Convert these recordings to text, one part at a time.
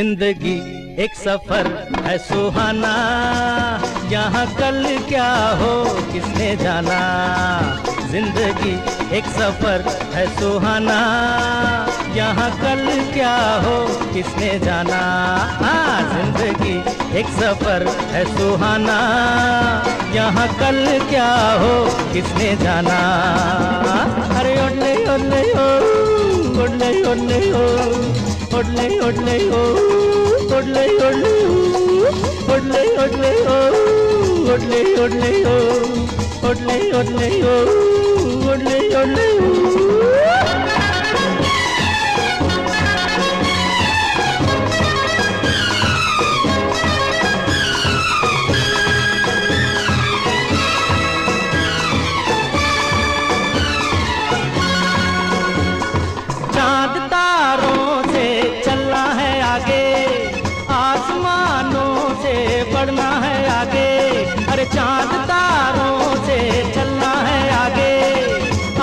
जिंदगी एक सफर है सुहाना, यहाँ कल क्या हो किसने जाना। जिंदगी एक सफर है सुहाना, यहाँ कल क्या हो किसने जाना। हाँ, जिंदगी एक सफर है सुहाना, यहाँ कल क्या हो किसने जाना। अरे ओडले ओडले ओ, ओडले ओडले ओ, ओडले ओडले ओ, ओडले ओडले ओ, ओडले ओडले ओ, ओडले ओडले ओ, ओडले ओडले ओ, ओडले ओडले ओ। चांद तारों से चलना है आगे, आसमानों से बढ़ना है आगे। अरे चांद तारों से चलना है आगे,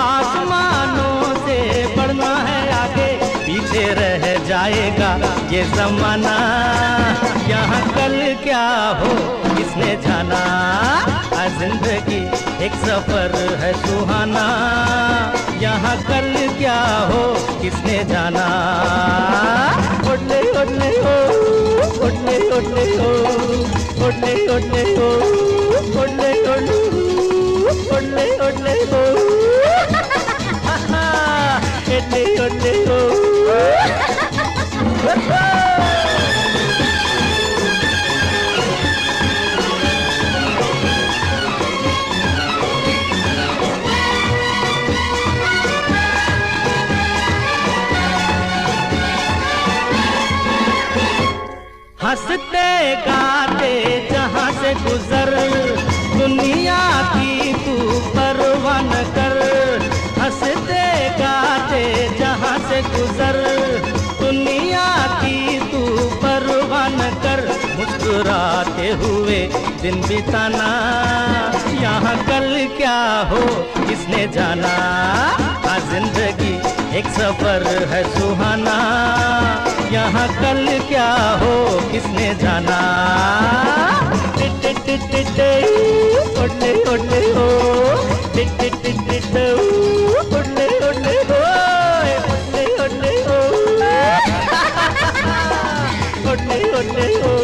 आसमानों से बढ़ना है आगे। पीछे रह जाएगा ये ज़माना, यहाँ कल क्या हो किसने जाना। जिंदगी एक सफर है सुहाना, यहाँ कल क्या हो किसने जाना। ओडले ओडले ओ, ओडले ओडले ओ, ओडले ओडले ओ, ओडले ओडले ओ, ओडले ओडले ओ, ओडले ओडले ओ। हंसते गाते जहाँ से गुजर, दुनिया की तू परवाह न कर। हंसते गाते जहाँ से गुजर, दुनिया की तू परवाह न कर। मुस्कुराते हुए दिन बिताना, यहाँ कल क्या हो किसने जाना। जिंदगी एक सफर है सुहाना, यहाँ कल क्या हो किसने जाना। ओडले ओडले ओ, ओडले ओडले ओ, ओडले ओडले ओ, ओडले ओडले ओ।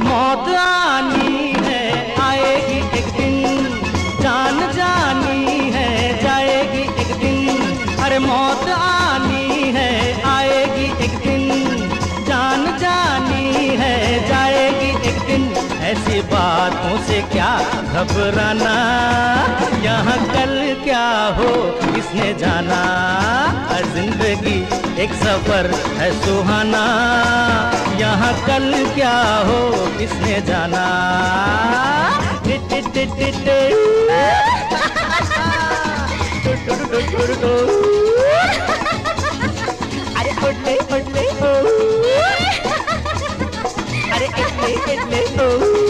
मौत आनी है आएगी एक दिन, जान जानी है जाएगी एक दिन। अरे मौत आनी है आएगी एक दिन, जान जानी है जाएगी एक दिन। ऐसी बातों से क्या घबराना, यहाँ कल क्या हो किसने जाना। जिंदगी एक सफर है सुहाना, यहाँ कल क्या हो किसने जाना। अरे ओडले ओडले ओ, अरे इडले इडले ओ।